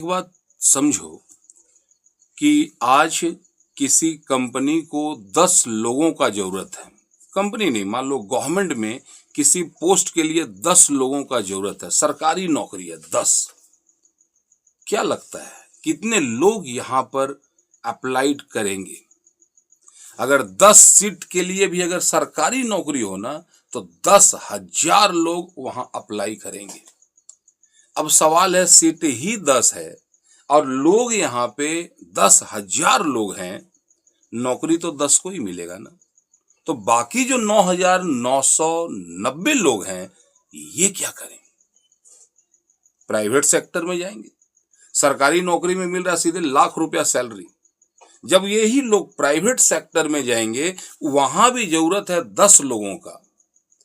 एक बात समझो कि आज किसी कंपनी को 10 लोगों का जरूरत है। कंपनी नहीं, मान लो गवर्नमेंट में किसी पोस्ट के लिए 10 लोगों का जरूरत है, सरकारी नौकरी है 10। क्या लगता है कितने लोग यहां पर अप्लाइड करेंगे? अगर 10 सीट के लिए भी अगर सरकारी नौकरी हो ना, तो 10,000 लोग वहां अप्लाई करेंगे। अब सवाल है, सीट ही 10 है और लोग यहाँ पे 10,000 लोग हैं, नौकरी तो 10 को ही मिलेगा ना। तो बाकी जो 9,990 लोग हैं, ये क्या करें? प्राइवेट सेक्टर में जाएंगे। सरकारी नौकरी में मिल रहा सीधे लाख रुपया सैलरी। जब यही लोग प्राइवेट सेक्टर में जाएंगे, वहां भी जरूरत है 10 लोगों का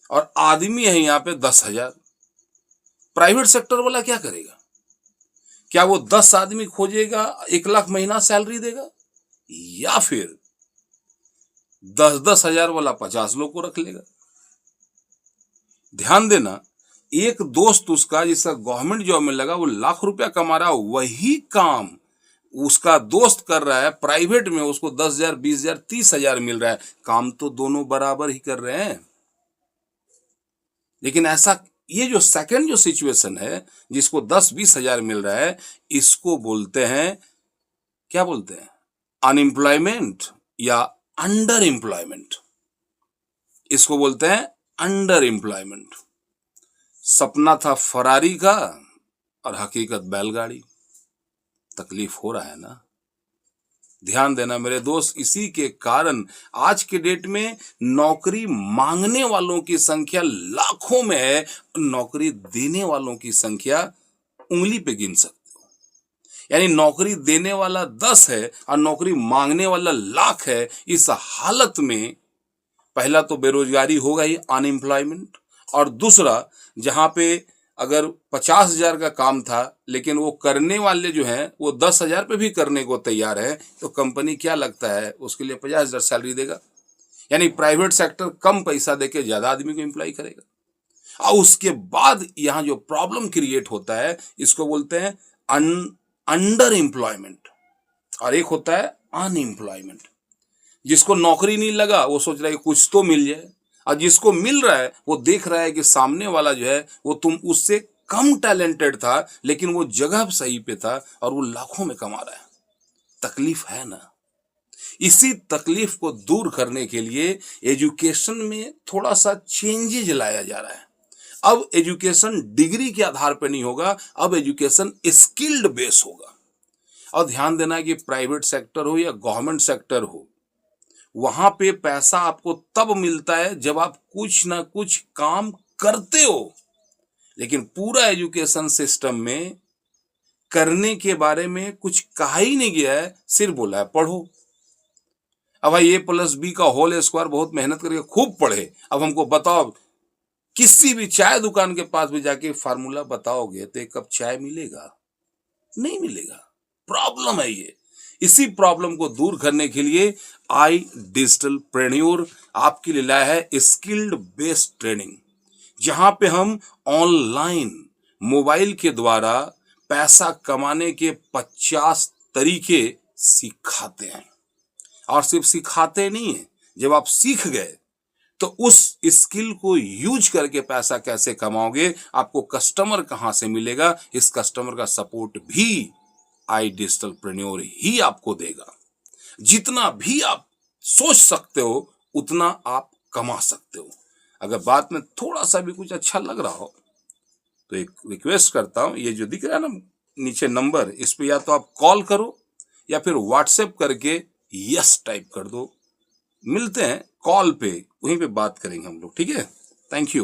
और आदमी है यहाँ पे 10,000। प्राइवेट सेक्टर वाला क्या करेगा? क्या वो 10 आदमी खोजेगा, 1 लाख महीना सैलरी देगा, या फिर 10-10 हजार वाला 50 लोग को रख लेगा? ध्यान देना, एक दोस्त उसका जिसका गवर्नमेंट जॉब में लगा, वो लाख रुपया कमा रहा, वही काम उसका दोस्त कर रहा है प्राइवेट में, उसको 10,000, 20,000, 30,000 मिल रहा है। काम तो दोनों बराबर ही कर रहे हैं। लेकिन ऐसा, ये जो सेकंड जो सिचुएशन है, जिसको 10-20 हजार मिल रहा है, इसको बोलते हैं, क्या बोलते हैं? अनएम्प्लॉयमेंट या अंडर एम्प्लॉयमेंट। इसको बोलते हैं अंडर एम्प्लॉयमेंट। सपना था फरारी का और हकीकत बैलगाड़ी। तकलीफ हो रहा है ना? ध्यान देना मेरे दोस्त, इसी के कारण आज के डेट में नौकरी मांगने वालों की संख्या लाखों में है, नौकरी देने वालों की संख्या उंगली पे गिन सकते हो। यानी नौकरी देने वाला 10 है और नौकरी मांगने वाला लाख है। इस हालत में पहला तो बेरोजगारी होगा ही, अनएम्प्लॉयमेंट, और दूसरा, जहां पे अगर 50,000 का काम था लेकिन वो करने वाले जो हैं वो 10,000 पे भी करने को तैयार है, तो कंपनी क्या लगता है उसके लिए 50,000 सैलरी देगा? यानी प्राइवेट सेक्टर कम पैसा देके ज्यादा आदमी को एम्प्लॉय करेगा। और उसके बाद यहाँ जो प्रॉब्लम क्रिएट होता है, इसको बोलते हैं अंडर एम्प्लॉयमेंट, और एक होता है अनएम्प्लॉयमेंट। जिसको नौकरी नहीं लगा वो सोच रहा है कि कुछ तो मिल जाए, और जिसको मिल रहा है वो देख रहा है कि सामने वाला जो है वो तुम उससे कम टैलेंटेड था, लेकिन वो जगह सही पे था और वो लाखों में कमा रहा है। तकलीफ है ना? इसी तकलीफ को दूर करने के लिए एजुकेशन में थोड़ा सा चेंजेज लाया जा रहा है। अब एजुकेशन डिग्री के आधार पर नहीं होगा, अब एजुकेशन स्किल्ड बेस होगा। और ध्यान देना कि प्राइवेट सेक्टर हो या गवर्नमेंट सेक्टर हो, वहां पे पैसा आपको तब मिलता है जब आप कुछ ना कुछ काम करते हो। लेकिन पूरा एजुकेशन सिस्टम में करने के बारे में कुछ कहा ही नहीं गया है, सिर्फ बोला है पढ़ो। अब भाई A+B का होल स्क्वायर बहुत मेहनत करके खूब पढ़े, अब हमको बताओ, किसी भी चाय दुकान के पास भी जाके फार्मूला बताओगे तो 1 कप चाय मिलेगा? नहीं मिलेगा। प्रॉब्लम है ये। इसी प्रॉब्लम को दूर करने के लिए iDigitalPreneur आपके लिए लाया है स्किल्ड बेस्ड ट्रेनिंग, जहां पे हम ऑनलाइन मोबाइल के द्वारा पैसा कमाने के 50 तरीके सिखाते हैं। और सिर्फ सिखाते नहीं है, जब आप सीख गए तो उस स्किल को यूज करके पैसा कैसे कमाओगे, आपको कस्टमर कहां से मिलेगा, इस कस्टमर का सपोर्ट भी iDigitalPreneur ही आपको देगा। जितना भी आप सोच सकते हो उतना आप कमा सकते हो। अगर बात में थोड़ा सा भी कुछ अच्छा लग रहा हो तो एक रिक्वेस्ट करता हूं, ये जो दिख रहा है ना नीचे नंबर, इस पे या तो आप कॉल करो या फिर व्हाट्सएप करके यस टाइप कर दो। मिलते हैं कॉल पे, वहीं पे बात करेंगे हम लोग, ठीक है? Thank you.